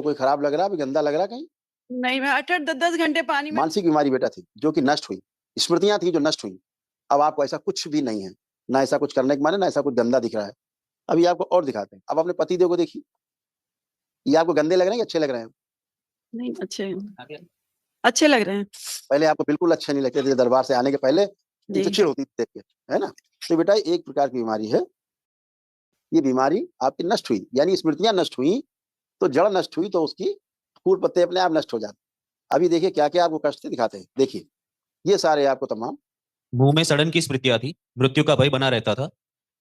कोई खराब लग रहा है, गंदा लग रहा है कहीं? नहीं, मैं 8-8 10-10 घंटे पानी में। मानसिक बीमारी बेटा थी, जो कि नष्ट हुई। स्मृतियाँ थी जो नष्ट हुई। अब आपको ऐसा कुछ भी नहीं है। ना ऐसा कुछ करने के माने, ना ऐसा कुछ गंदा दिख रहा है। अभी आपको और दिखाते हैं। अब अपने पतिदेव को देखिए। ये आपको गंदे लग रहे हैं या अच्छे लग रहे हैं? नहीं, अच्छे लग रहे हैं। पहले आपको बिल्कुल अच्छे नहीं लगते थे, दरबार से आने के पहले जी। इनको चिढ़ होती थी देख के, है ना? तो बेटा एक प्रकार की बीमारी है। ये बीमारी आपकी नष्ट हुई, यानी स्मृतियाँ नष्ट हुई, तो जड़ नष्ट हुई तो उसकी फूल पत्ते अपने आप नष्ट हो जाते। अभी देखिए क्या-क्या आपको कष्ट दिखाते हैं। देखिए, ये सारे आपको तमाम मुंह में सड़न की स्मृतियां थी, मृत्यु का भय बना रहता था,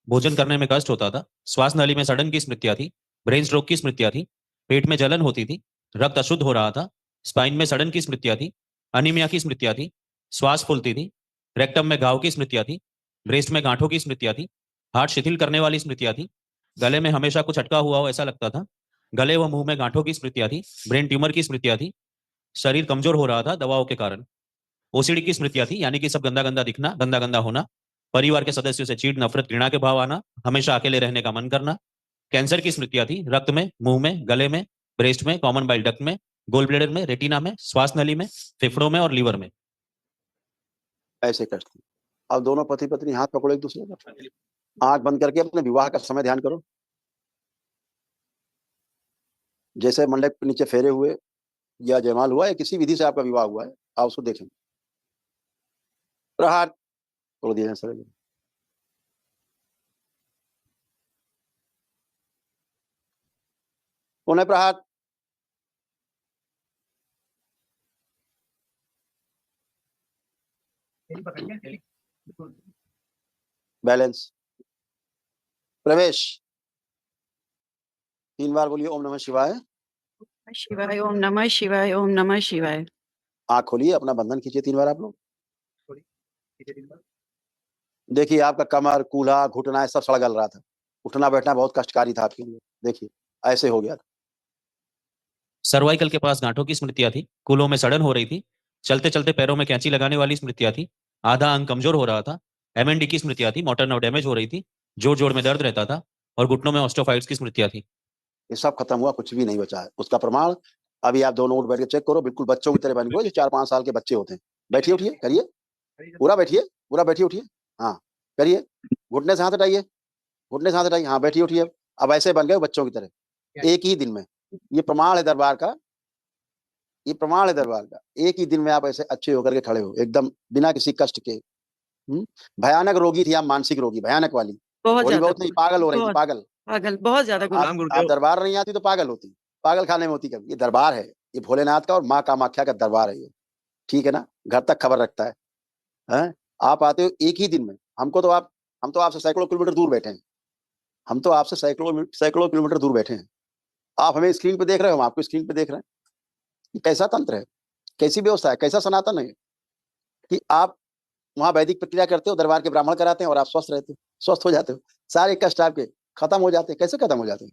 भोजन करने में कष्ट होता था, श्वास नली में सड़न की स्मृतियां थी, ब्रेन स्ट्रोक की स्मृतियां थी, पेट में जलन होती थी, रक्त अशुद्ध हो रहा था, स्पाइन में सड़न की स्मृतियां थी, अनीमिया की स्मृतियां थी, श्वास फूलती थी, रेक्टम में घाव की स्मृतियां थी, ब्रेस्ट में गांठों की स्मृतियां थी, हार्ट शिथिल करने वाली स्मृतियां थी, गले में हमेशा कुछ अटका हुआ हो ऐसा लगता था, गले व मुंह में गांठों की स्मृतियां थी, ब्रेन ट्यूमर की स्मृतियां थी, शरीर कमजोर हो रहा था दवाओं के कारण, ओसीडी की स्मृतियां थी, यानी कि सब गंदा गंदा दिखना, गंदा गंदा होना, परिवार के सदस्यों से चीड़, नफरत, घृणा के भाव आना, हमेशा अकेले रहने का मन करना, कैंसर की स्मृतियां थी, रक्त में, मुंह में, गले में, ब्रेस्ट में, कॉमन बाइल डक्ट में, गोल ब्लेडर में, रेटिना में, श्वास नली में, फेफड़ों में और लीवर में। ऐसे कष्ट थे। अब दोनों पति-पत्नी हाथ पकड़ो एक-दूसरे का। आँख बंद करके अपने विवाह का समय ध्यान करो। जैसे मंडप के नीचे फेरे हुए या जयमाल हुआ या किसी विधि से आपका विवाह हुआ है, आप उसको देखें। प्रहार तोड़ दिया जाए। पुनः प्रहार। बैलेंस। प्रवेश। 3 बार बोलिए ओम नमः शिवाय। शिवाय, ओम नमः शिवाय, ओम नमः शिवाय। आँख खोलिए, अपना बंधन खींचिए 3 बार आप लोग। देखिए आपका कमर, कूल्हा, घुटना ये सब सड़गल रहा था। उठना-बैठना बहुत कष्टकारी था आपके लिए। देखिए, ऐसे हो गया था। सर्वाइकल के पास गांठों की स्मृतियां थी, कूलों में सड़न हो रही थी, चलते चलते पैरों में कैंची लगाने वाली स्मृतियां थी, आधा अंग कमजोर हो रहा था, एमएनडी की स्मृतियां थी, मोटर नर्व डैमेज हो रही थी, जोड़ जोड़ में दर्द रहता था और घुटनों में ऑस्टियोफाइट्स की स्मृतियां थी। ये सब खत्म हुआ, कुछ भी नहीं बचा है। उसका प्रमाण अभी आप दोनों उठ बैठ के चेक करो, बिल्कुल बच्चों की तरह बन गए, जो 4-5 साल के बच्चे होते हैं। बैठिए, उठिए, करिए। पूरा बैठिए, उठिए। हाँ, करिए। घुटने से हाथ हटाइए, घुटने से हाथ हटाइए। हाँ, बैठिए, उठिए। अब ऐसे बन गए बच्चों की तरह, एक ही दिन में। ये प्रमाण है दरबार का, ये प्रमाण है दरबार का। एक ही दिन में आप ऐसे अच्छे होकर के खड़े हो, एकदम बिना किसी कष्ट के। भयानक रोगी थी आप, मानसिक रोगी, भयानक वाली। बहुत थोड़ी ज्यादा बहुत नहीं, पागल हो रही थी, पागल। पागल, बहुत ज्यादा आप दरबार नहीं आती तो पागल होती, पागल खाने में होती कभी। ये दरबार है, ये भोलेनाथ का और माँ कामाख्या का दरबार है ये, ठीक है ना? घर तक खबर रखता है, हैं? आप आते हो एक ही दिन में। हम तो आपसे सैकड़ों किलोमीटर दूर बैठे हैं, हम तो आपसे सैकड़ों किलोमीटर दूर बैठे हैं। आप हमें स्क्रीन पे देख रहे हो, हम आपको स्क्रीन पे देख रहे हैं। ये कैसा तंत्र है, कैसी व्यवस्था है, कैसा सनातन है कि आप वहाँ वैदिक प्रक्रिया करते हो, दरबार के ब्राह्मण कराते हैं और आप स्वस्थ रहते हो, स्वस्थ हो जाते हो। सारे कष्ट आपके खत्म हो जाते हैं। कैसे खत्म हो जाते हैं?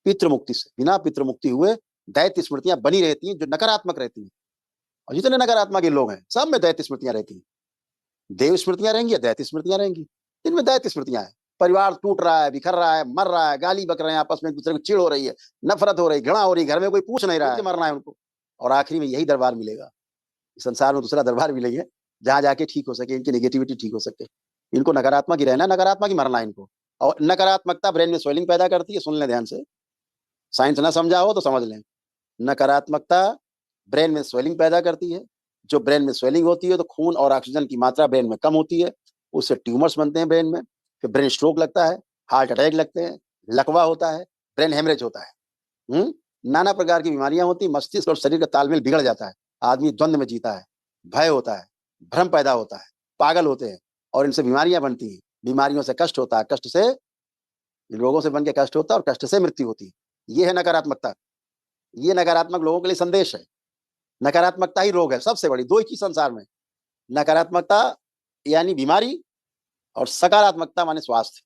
पितृ मुक्ति से। बिना पितृ मुक्ति हुए दैत्य स्मृतियां बनी रहती हैं, जो नकारात्मक रहती हैं। और जितने नकारात्मक ये लोग हैं, सब में दैत्य स्मृतियां रहती हैं। देव स्मृतियां रहेंगी या दैत्य स्मृतियां रहेंगी? इनमें दैत्य स्मृतियां हैं। परिवार टूट रहा है, बिखर रहा है, मर रहा है, गाली बक रहे हैं आपस में, एक दूसरे को चिढ़ हो रही है, नफरत हो रही, घृणा हो रही, घर में कोई पूछ नहीं रहा है, मरना है उनको। और आखिरी में यही दरबार मिलेगा। संसार में दूसरा दरबार मिलेंगे जहां जाके ठीक हो सके, इनकी नेगेटिविटी ठीक हो सके। इनको नकारात्मक ही रहना, नकारात्मक ही मरना है इनको। और नकारात्मकता ब्रेन में स्वेलिंग पैदा करती है, सुन लें ध्यान से। साइंस ना समझा हो तो समझ लें। नकारात्मकता ब्रेन में स्वेलिंग पैदा करती है। जो ब्रेन में स्वेलिंग होती है तो खून और ऑक्सीजन की मात्रा ब्रेन में कम होती है, उससे ट्यूमर्स बनते हैं ब्रेन में, फिर ब्रेन स्ट्रोक लगता है, हार्ट अटैक लगते हैं, लकवा होता है, ब्रेन हेमरेज होता है। नाना प्रकार की बीमारियां होती, मस्तिष्क और शरीर का तालमेल बिगड़ जाता है, आदमी द्वंद में जीता है, भय होता है, भ्रम पैदा होता है, पागल होते हैं और इनसे बीमारियां बनती हैं। बीमारियों से कष्ट होता है, कष्ट से रोगों से बन के कष्ट होता है और कष्ट से मृत्यु होती है। ये है नकारात्मकता। ये नकारात्मक लोगों के लिए संदेश है। नकारात्मकता ही रोग है, सबसे बड़ी दो ही चीज संसार में, नकारात्मकता यानी बीमारी और सकारात्मकता माने स्वास्थ्य,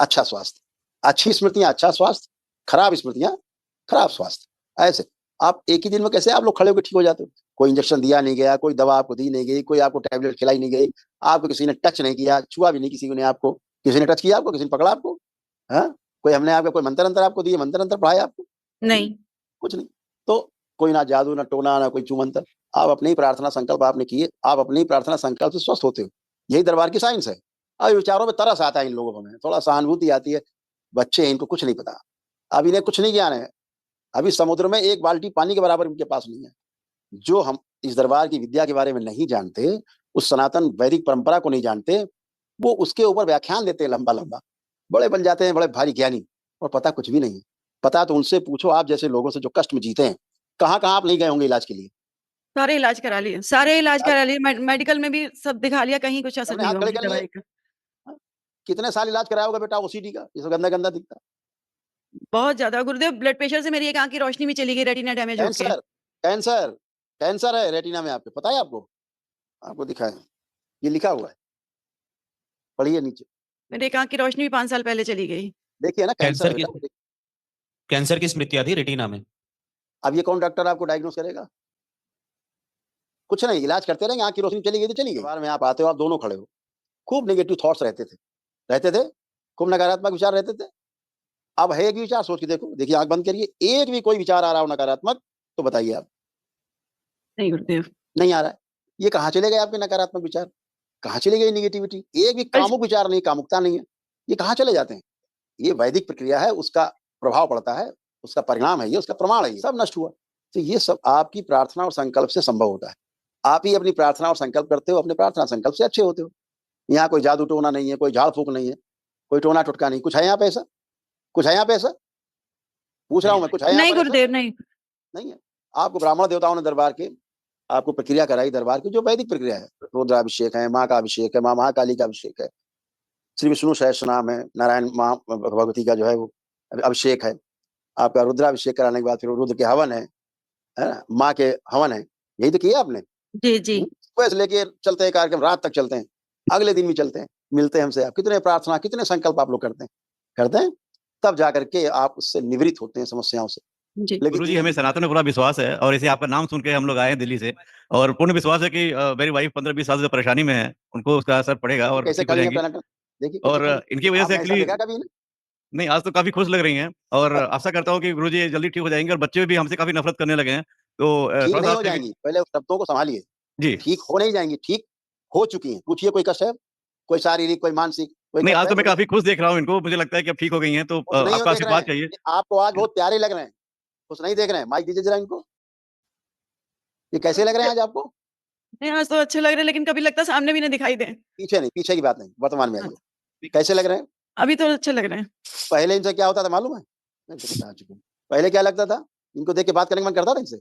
अच्छा स्वास्थ्य। अच्छी स्मृतियां अच्छा स्वास्थ्य, खराब स्मृतियां खराब स्वास्थ्य। ऐसे आप एक ही दिन में कैसे आप लोग खड़े होकर ठीक हो जाते हो? कोई इंजेक्शन दिया नहीं गया, कोई दवा आपको दी नहीं गई, कोई आपको टैबलेट खिलाई नहीं गई, आपको किसी ने टच नहीं किया, छुआ भी नहीं किसी ने आपको। किसी ने टच किया आपको? किसी ने पकड़ा आपको? हाँ, कोई हमने आपको कोई मंत्र अंतर आपको दिए, मंत्र अंतर पढ़ाया आपको? नहीं। कुछ नहीं। तो कोई ना जादू, ना टोना, ना कोई चुमंतर। आप अपनी प्रार्थना संकल्प आपने किए, आप अपनी प्रार्थना संकल्प से स्वस्थ होते हो। यही दरबार की साइंस है। अब विचारों में तरस आता है इन लोगों में, थोड़ा सहानुभूति आती है। बच्चे हैं, इनको कुछ नहीं पता। अब इन्हें कुछ नहीं ज्ञान है। अभी समुद्र में एक बाल्टी पानी के बराबर इनके पास नहीं है। जो हम इस दरबार की विद्या के बारे में नहीं जानते, उस सनातन वैदिक परंपरा को नहीं जानते, वो उसके ऊपर व्याख्यान देते हैं लंबा-लंबा। बड़े बन जाते हैं, बड़े भारी ज्ञानी, और पता कुछ भी नहीं है। पता तो उनसे पूछो, आप जैसे लोगों से जो कष्ट में जीते हैं। कहाँ-कहाँ आप नहीं गए होंगे इलाज के लिए? सारे इलाज करा लिए, सारे इलाज करा लिए, मेडिकल में भी सब दिखा लिया, कहीं कुछ असर अपने नहीं हाथ हुआ खड़े मुझे कर लिए। दवाई का। हाँ, कितने साल इलाज कराया होगा बेटा ओसीडी का, ये सब गंदा-गंदा दिखता है। बहुत ज़्यादा गुरुदेव, ब्लड प्रेशर से मेरी एक आँख की रोशनी भी चली गई, रेटिना डैमेज होके। कैंसर, कैंसर, कैंसर है रेटिना में आपके, पता है आपको? आपको दिखाएँ, ये लिखा हुआ है, पढ़िए नीचे। मेरी एक आँख की रोशनी भी 5 साल पहले चली गई। देखिए ना, कैंसर है कैंसर बेटा। की कैंसर की स्मृतियां थी रेटिना में। अब ये कौन डॉक्टर आपको डायग्नोज़ करेगा? कुछ नहीं, इलाज करते रहेंगे, आँख की रोशनी चली गई तो चली गई। दरबार में आप आते हो, आप दोनों खड़े हो। खूब नेगेटिव थॉट्स रहते थे। रहते थे? खूब नकारात्मक विचार रहते थे? अब है एक भी विचार, सोच के देखो। देखिए, आँख बंद करिए, एक भी कोई विचार आ रहा हो नकारात्मक, तो बताइए आप। नहीं गुरुदेव। नहीं आ रहा है। ये कहाँ चले गए आपके नकारात्मक विचार? कहाँ चली गई नेगेटिविटी? एक भी बस कामुक विचार नहीं, कामुकता नहीं है। ये कहाँ चले जाते हैं? ये वैदिक प्रक्रिया है, उसका प्रभाव पड़ता है, उसका परिणाम है ये, उसका प्रमाण है ये, सब नष्ट हुआ। तो ये सब आपकी प्रार्थना और संकल्प से संभव होता है। आप ही अपनी प्रार्थना और संकल्प करते हो, अपने प्रार्थना संकल्प से अच्छे होते हो। यहाँ कोई जादू-टोना नहीं है, कोई झाड़-फूँक नहीं है, कोई टोना-टोटका नहीं। कुछ है यहाँ पे ऐसा? कुछ है यहाँ पे ऐसा? पूछ रहा हूँ मैं, कुछ है यहाँ नहीं पर ऐसा? गुरुदेव, नहीं। नहीं है। आपको ब्राह्मण देवताओं ने दरबार के आपको प्रक्रिया कराई दरबार की, जो वैदिक प्रक्रिया है। रुद्राभिषेक है, माँ का अभिषेक है, माँ महाकाली का अभिषेक है, श्री विष्णु सहस्त्रनाम है, नारायण माँ भगवती का जो है वो अभिषेक है। आपका रुद्राभिषेक कराने के बाद फिर रुद्र के हवन है ना? माँ के हवन है। यही तो किया आपने। जी, जी। सुबह से लेके चलते हैं कार्यक्रम, रात तक चलते हैं। अगले दिन भी चलते हैं, मिलते हैं हमसे आप। कितने प्रार्थना, कितने संकल्प आप लोग करते हैं? करते हैं? तब जाकर के आप उससे निवृत्त होते हैं समस्याओं से। जी। लेकिन गुरुजी, हमें सनातन में पूरा विश्वास है और इसे आपका नाम सुन के हम लोग आए हैं दिल्ली से और पूर्ण विश्वास है कि मेरी वाइफ 15-20 साल से परेशानी में है, उनको उसका असर पड़ेगा और कैसे ठीक हो खड़ी हैं जाएँगी। टनाटन? देखिए कैसे और खड़ी हैं। इनकी वजह से आपने ऐसा एक्चुअली देखा कभी? नहीं, आज तो काफ़ी खुश लग रही हैं और आशा करता हूँ कि गुरुजी ये जल्दी ठीक हो जाएँगी और बच्चे भी हमसे काफ़ी नफ़रत करने लगे हैं। तो ठीक थोड़ा-सा नहीं हो आपसे जाएँगी, पहले उस शब्दों को सँभालिए। जी। ठीक हो नहीं जाएँगी, ठीक हो चुकी हैं। पूछिए कोई कष्ट है? कोई शारीरिक, कोई मानसिक, कोई नहीं, कष्ट आज है तो मैं बोलिए? काफ़ी खुश देख रहा हूँ इनको, मुझे लगता है कि अब ठीक हो गई हैं, तो खुश नहीं हो आपका देख रहे आशीर्वाद हैं, चाहिए। ये आपको आज बहुत प्यारे लग रहे हैं, खुश नहीं देख रहे हैं। माइक दीजिए ज़रा इनको। ये कैसे लग रहे हैं आज आपको? नहीं, आज तो अच्छे लग रहे हैं, लेकिन कभी लगता है सामने भी ना दिखाई दें। पीछे नहीं, पीछे की बात नहीं, वर्तमान में हाँ, आइए। कैसे लग रहे हैं? अभी तो अच्छे लग रहे हैं। पहले इनसे क्या होता था मालूम है? मैं तो बता चुका हूँ। पहले क्या लगता था? इनको देख के बात करने का मन करता था इनसे?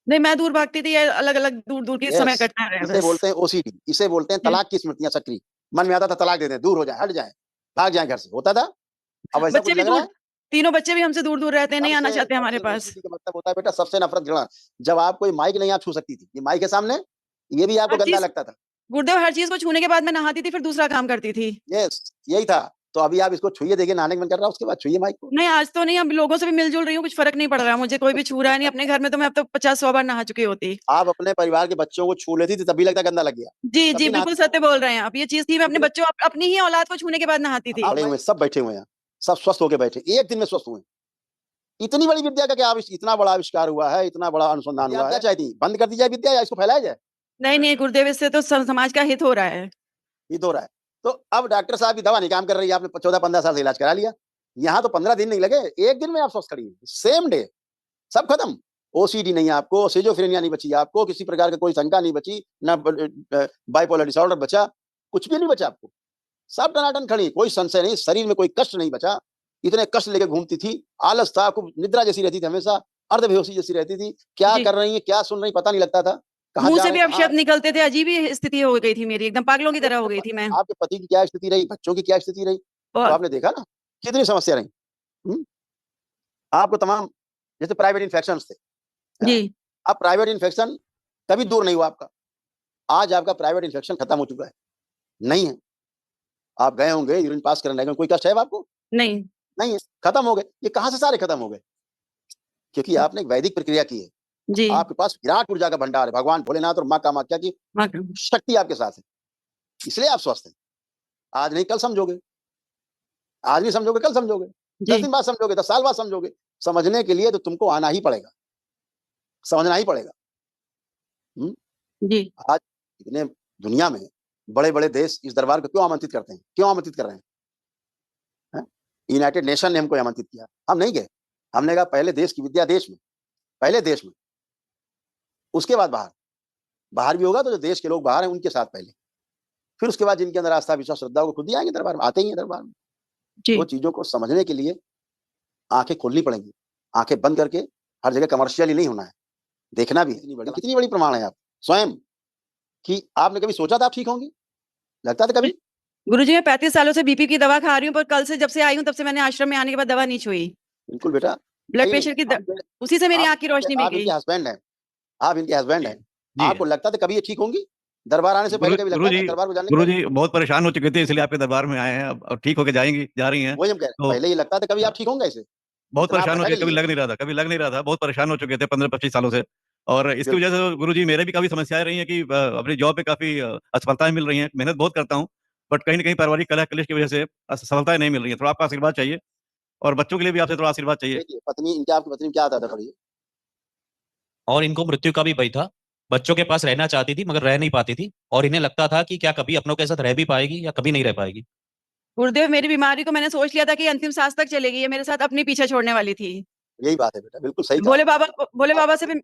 नहीं, मैं दूर भागती थी, ये अलग-अलग दूर-दूर के समय यस, कटना रहे इसे बस। बोलते हैं ओसीडी, इसे बोलते हैं जी। तलाक की स्मृतियाँ सक्रिय। मन में आता था तलाक दे दें, दूर हो जाएँ, हट जाएँ, भाग जाएँ घर से, होता था? अब ऐसा बच्चे कुछ भी लग रहा दूर, है? तीनों बच्चे भी हमसे दूर-दूर रहते हैं, नहीं आना सबसे चाहते हमारे सबसे पास। ओसीडी का मतलब होता है बेटा सबसे नफ़रत घृणा। जब आप कोई माइक नहीं आप छू सकती थी, ये माइक है सामने, ये भी आपको हर गंदा चीज़ लगता था। गुरुदेव, हर चीज़ को छूने के बाद मैं नहाती थी, फिर दूसरा काम करती थी। यस, यही था। तो अभी आप इसको छूइए, देखिए नहाने का मन कर रहा है, उसके बाद छूइए माइक को। नहीं, आज तो नहीं, अब लोगों से भी मिल-जुल रही हूँ, कुछ फ़र्क नहीं पड़ रहा, मुझे कोई भी छू रहा है नहीं, अपने घर में तो मैं अब तो 50-100 बार नहा चुकी होती। आप अपने परिवार के बच्चों को छू लेती थी, तब भी लगता गंदा लग गया। जी, तब जी, भी बिल्कुल नहाती सत्य बोल रहे हैं आप। ये चीज़ थी, मैं अपने कितने बच्चों अपनी ही औलाद को छूने के बाद नहाती थी। खड़े हुए, सब बैठे हुए हैं, सब स्वस्थ होके बैठे, एक दिन में स्वस्थ हुए। इतनी बड़ी विद्या का क्या इतना बड़ा आविष्कार हुआ है, इतना बड़ा अनुसंधान हुआ है। क्या चाहती? बंद कर दी जाए विद्या या इसको फैलाया जाए? नहीं, नहीं गुरुदेव, इससे तो समाज का हित हो रहा है। हित हो रहा है। तो अब डॉक्टर साहब की दवा नहीं काम कर रही है, आपने 14-15 साल से इलाज करा लिया। यहाँ तो 15 दिन नहीं लगे, 1 दिन में आप स्वस्थ खड़ी हैं, सेम डे, सब खत्म। ओसीडी नहीं है आपको, सिज़ोफ्रेनिया नहीं बची आपको, किसी प्रकार का कोई शंका नहीं बची, ना बाइपोलर डिसऑर्डर बचा, कुछ भी नहीं बचा आपको। सब टनाटन खड़ी, कोई संशय नहीं, शरीर में कोई कष्ट नहीं बचा। इतने कष्ट लेके घूमती थी, आलस था, खूब निद्रा जैसी रहती थी हमेशा, अर्धबेहोशी जैसी रहती थी। क्या जी, कर रही हैं, क्या सुन रही, पता नहीं लगता था। कहाँ मुँह जा से रहे भी हैं, कहाँ आ अपशब्द रहे हैं। निकलते थे, अजीब ही स्थिति हो गई थी मेरी, एकदम पागलों की अरे तरह हो आपके गई थी मैं। आपके पति की क्या स्थिति रही, बच्चों की क्या स्थिति रही, तो बहुत आपने देखा ना, कितनी समस्या रही। हुँ? आपको तमाम जैसे प्राइवेट इन्फेक्शंस थे, है ना? जी, अब प्राइवेट इन्फेक्शन कभी दूर नहीं हुआ आपका। आज आपका प्राइवेट इन्फेक्शन खत्म हो चुका है, नहीं है। आप गए होंगे, यूरिन पास करने गए, कोई कष्ट है अब आपको? नहीं। नहीं है, खत्म हो गए। ये कहाँ से सारे खत्म हो गए? क्योंकि आपने एक वैदिक प्रक्रिया की है। जी, आपके पास विराट ऊर्जा का भंडार है, भगवान भोलेनाथ और माँ कामाख्या की वाक़ई। शक्ति आपके साथ है, इसलिए आप स्वस्थ हैं। आज नहीं कल समझोगे, आज नहीं समझोगे कल समझोगे, 10 जी, दिन बाद समझोगे, 10 साल बाद समझोगे। समझने के लिए तो तुमको आना ही पड़ेगा। समझना ही पड़ेगा। जी, आज इतने दुनिया में बड़े-बड़े देश इस दरबार को क्यों आमंत्रित करते हैं? क्यों आमंत्रित कर रहे हैं? हैं? यूनाइटेड नेशन ने हमको आमंत्रित किया, हम नहीं गए। हमने कहा पहले देश की विद्या देश में, पहले देश में, उसके बाद बाहर। बाहर भी होगा तो जो देश के लोग बाहर हैं उनके साथ पहले। फिर उसके बाद जिनके अंदर आस्था, विश्वास, श्रद्धा हो, वो खुद ही आएँगे दरबार में, आते ही हैं दरबार में। जी। तो चीज़ों को समझने के लिए आँखें खोलनी पड़ेंगी। आँखें बंद करके हर जगह कमर्शियल ही नहीं होना है, देखना भी है। कितनी बड़ी प्रमाण है आप स्वयं कि आपने कभी सोचा था आप ठीक होंगी? लगता था कभी? गुरुजी मैं 35 सालों से बीपी की दवा खा रही हूँ, पर कल से जब से आई हूँ तब से मैंने आश्रम में आने के बाद दवा नहीं छुई। बिल्कुल बेटा, ब्लड नहीं, प्रेशर की द आप उसी से मेरी आप आँख की रोशनी मिल आप इनके गई। हस्बैंड हैं, आप इनके हस्बैंड हैं। जी। आपको लगता था कभी ये ठीक होंगी? दरबार आने से पहले कभी लगता था? दरबार को जानने से पहले? गुरुजी बहुत परेशान हो चुके थे इसलिए आपके दरबार में आए हैं, अब ठीक होके जाएँगी जा रही हैं। वही हम कह रहे हैं, तो पहले ये लगता था कभी आप ठीक होंगे ऐसे? बहुत इतना आपने परेशान हो चुके, ठग कभी लिए। लग नहीं रहा था, कभी लग नहीं रहा था, बहुत परेशान हो चुके थे 15-25 सालों से। और इसकी बिल्कुल, वजह से गुरुजी मेरे भी काफ़ी समस्याएँ रही हैं कि अपनी जॉब पे काफ़ी असफलताएँ मिल रही हैं, मेहनत बहुत करता हूँ, बट कहीं न कहीं पारिवारिक कलह-कलेश की वजह से सफलताएँ नहीं मिल रही हैं। थोड़ा आपका आशीर्वाद चाहिए और बच्चों के लिए भी आपसे थोड़ा आशीर्वाद चाहिए। देखिए पत्नी इनके आपकी पत्नी में क्या आता था पढ़िए? और इनको मृत्यु का भी भय था। बच्चों के पास रहना चाहती थी मगर रह नहीं पाती थी और इन्हें लगता था कि क्या कभी अपनों के साथ रह भी पाएगी या कभी नहीं रह पाएगी। गुरुदेव मेरी बीमारी को मैंने सोच लिया था कि अंतिम सांस तक चलेगी, ये मेरे साथ अपने पीछे छोड़ने वाली थी। यही बात है बेटा, बिल्कुल सही कहा भोले आपने। भोले आप बाबा से भी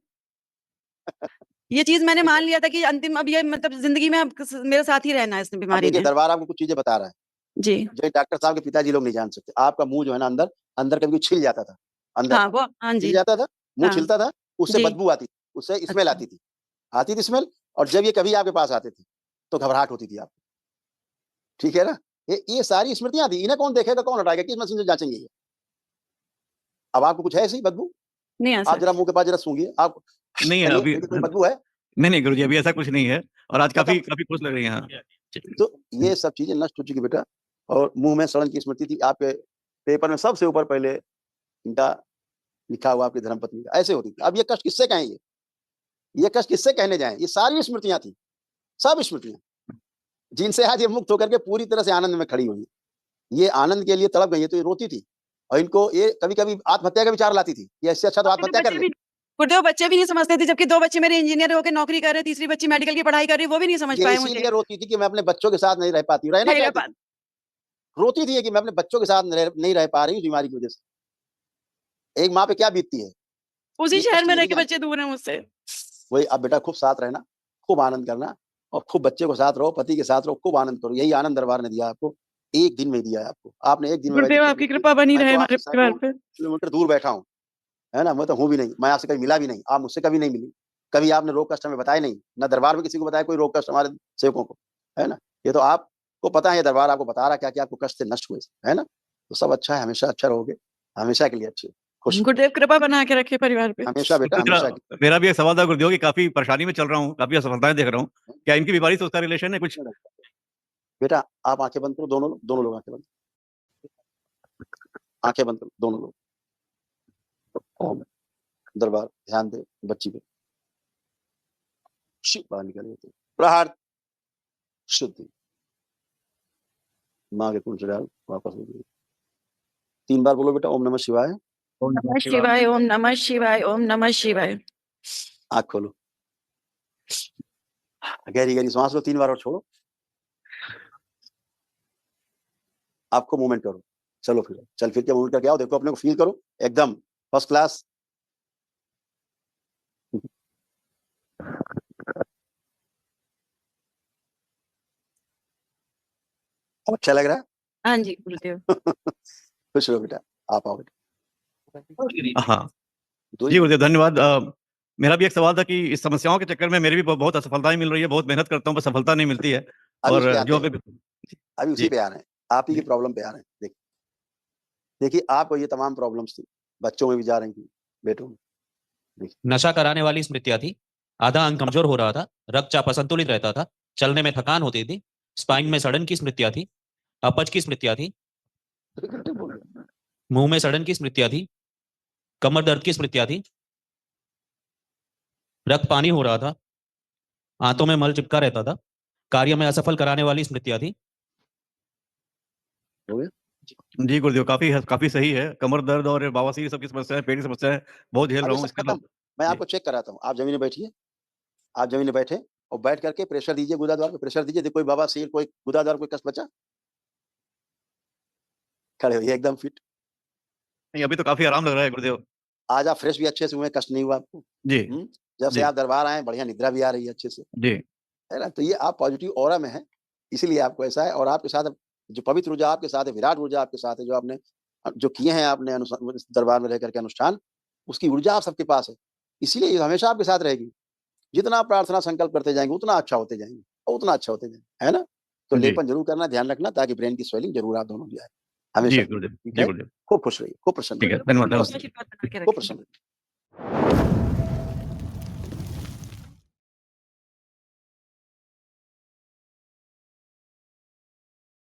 ये चीज़ मैंने मान लिया था कि अंतिम अब ये मतलब ज़िंदगी में अब मेरे साथ ही रहना है इस अब बीमारी देखिए ने। दरबार आपको कुछ चीज़ें बता रहा है, जी। जो डॉक्टर साहब के पिताजी लोग नहीं जान सकते। आपका मुँह जो है ना अंदर अंदर कभी छिल जाता था, अंदर हाँ, वो हाँ छिल जी। जाता था, मुँह हाँ, छिलता था, उससे जी। बदबू आती थी, उससे स्मेल अच्छा। आती थी स्मेल और जब ये कभी आपके पास आते थे, तो घबराहट होती थी आपको, ठीक है ना? ये सारी स्मृतियाँ थी, इन्हें कौन देखेगा, कौन हटाएगा, किस मशीन से जाँचेंगे ये? अब आपको कुछ है ऐसी बदबू? नहीं आ आप ज़रा सकती। मुँह के पास ज़रा सूँघिए, आप नहीं है करिए, अभी देखिए कोई बदबू है? नहीं गुरुजी अभी ऐसा कुछ नहीं है और आज पता काफ़ी काफ़ी खुश लग रही हैं। हाँ। तो ये सब चीज़ें नष्ट हो चुकी बेटा और मुँह में सड़न की स्मृति थी, आपके पेपर में सबसे ऊपर पहले इनका लिखा हुआ आपकी धर्मपत्नी का, ऐसे होती थी। अब ये कष्ट किससे कहें ये? ये कष्ट किससे कहने जाएँ? ये सारी स्मृतियाँ थी, सब स्मृतियाँ, जिनसे आज ये मुक्त होकर के पूरी तरह से आनंद में खड़ी हुई हैं। ये आनंद के लिए तड़प गई है, तो ये रोती थी और इनको ये कभी-कभी आत्महत्या का विचार लाती थी, ये इससे अच्छा तो मेरे आत्महत्या कर बच्चे ले। भी गुरुदेव बच्चे भी नहीं समझते थे, जबकि 2 बच्चे मेरे इंजीनियर होके नौकरी कर रहे हैं, तीसरी बच्ची मेडिकल की पढ़ाई कर रही है, वो भी नहीं समझ ये पाए मुझे। इसीलिए रोती थी कि मैं अपने बच्चों के साथ नहीं रह पाती हूँ, रहना नहीं रह चाहती पा थी। रोती थी ये कि मैं अपने बच्चों के साथ नहीं रह पा रही हूँ बीमारी की वजह से। एक माँ पे क्या बीतती है, उसी ये शहर कष्ट में ये रह नहीं के जानती। बच्चे दूर हैं मुझसे। वही अब बेटा खूब साथ रहना, खूब आनंद करना और खूब बच्चे के साथ रहो, पति के साथ रहो, खूब आनंद करो। यही आनंद दरबार ने दिया आपको, एक दिन में दिया है आपको। आपने एक दिन में गुरुदेव व्यतीत कर आपकी लिया। कृपा बनी मैं रहे तो हमारे आपसे परिवार सैकड़ों पे। किलोमीटर दूर बैठा हूँ, है ना? मैं तो हूँ भी नहीं, मैं आपसे कभी मिला भी नहीं, आप मुझसे कभी नहीं मिली। कभी आपने रोग कष्ट हमें बताए नहीं, ना दरबार में किसी को बताया कोई रोग कष्ट हमारे सेवकों को, है ना? ये तो आपको पता है ये दरबार आपको बता रहा है क्या-क्या आपको कष्ट से नष्ट हुए, है ना? तो सब अच्छा है, हमेशा अच्छा रहोगे, हमेशा के लिए अच्छे, खुश, गुरुदेव कृपा बना के रखिए परिवार पे। हमेशा तो बेटा फिर हमेशा के मेरा भी एक सवाल था गुरुदेव कि काफ़ी परेशानी में चल रहा हूँ, काफ़ी असफलताएँ देख रहा हूँ। क्या इनकी बीमारी से उसका रिलेशन है कुछ? लिए। बेटा आप आँखें बंद करो दोनों लोग आँखें बंद आँखें बंद करो, दोनों लोग। ओम दरबार ध्यान दे बच्ची पे। बाहर निकल गए प्रहार शुद्धि माँ के कुंड से डाल वापस हो गई 3 बार बोलो बेटा ओम नमः शिवाय। ओम नमः शिवाय, ओम नमः शिवाय, ओम नमः शिवाय। आँख खोलो, गहरी-गहरी साँस लो 3 बार और छोड़ो। आपको मूवमेंट करो, चलो फिर, चल फिर के मूवमेंट करके आओ, देखो अपने को फ़ील करो, एकदम फर्स्ट क्लास। अब अच्छा लग रहा हाँ जी, गुरुदेव। है? खुश रहो बेटा, आप आओ बेटा। हाँ। 2 ही जी, मिनट। गुरुदेव धन्यवाद। मेरा भी एक सवाल था कि इस समस्याओं के चक्कर में मेरी भी बहुत असफलताएँ मिल रही है, बहुत मेहनत करता हूँ पर सफलता नहीं मिलती है अभी उस पे और आते जो हैं, अभी अभी उसी जी, पे आ रहे हैं, आप ही की जी। प्रॉब्लम पे आ रहे हैं। देखिए आपको ये तमाम प्रॉब्लम्स थी, बच्चों में भी जा रही थी, बेटों में। देखिए, नशा कराने वाली स्मृतियाँ थी। आधा अंग कमजोर हो रहा था, रक्तचाप असंतुलित रहता था, चलने में थकान होती थी, स्पाइन में सड़न की स्मृतियाँ थी, अपच की स्मृतियाँ थी, उल्टे बोल रहे हैं। मुंह में सड़न की स्मृतियाँ थी, कमर दर्द की स्मृतियाँ थी, रक्त पानी हो रहा था, आंतों में मल चिपका रहता था, कार्य में असफल कराने वाली स्मृतियाँ थी। हो गया? जी, गुरुदेव काफ़ी सही है। कमर दर्द और बवासीर सब की समस्या है, पेट की समस्या है, बहुत झेल अब रहा ये हूँ। सब इसके खत्म, अलावा मैं जी। आपको चेक कराता हूँ। आप ज़मीन में बैठिए, आप ज़मीन में बैठे और बैठ करके प्रेशर दीजिए गुदाद्वार पे, प्रेशर दीजिए, देखो कोई बवासीर, कोई गुदाद्वार, कोई कष्ट बचा? खड़े होइए एकदम फिट। नहीं, अभी तो काफ़ी आराम लग रहा है गुरुदेव। आज आप फ्रेश भी अच्छे से हुए, कष्ट नहीं हुआ आपको। जी, जब से जी, आप दरबार आए हैं, बढ़िया निद्रा भी आ रही है अच्छे से, जी, है ना? तो ये आप पॉजिटिव ऑरा में हैं, इसीलिए आपको ऐसा है और आपके साथ अब जो पवित्र ऊर्जा आपके साथ है, विराट ऊर्जा आपके साथ है, जो आपने जो किए हैं आपने इस दरबार में रह कर के अनुष्ठान, उसकी ऊर्जा आप सबके पास है। इसीलिए ये हमेशा आपके साथ रहेगी। जितना आप प्रार्थना संकल्प करते जाएँगे, उतना अच्छा होते जाएँगे और उतना अच्छा होते जाएँगे, है ना? तो जी, लेपन ज़रूर करना, ध्यान रखना ताकि ब्रेन की स्वेलिंग ज़रूर आप दोनों की आए, जी हमेशा। गुरुदेव, ठीक जी है? गुरुदेव। खूब खुश रहिए, खूब प्रसन्न ठीक है, रहिए। धन्यवाद, अपना नमस्ते। आशीर्वाद बना के खूब रखें। प्रसन्न रहिए।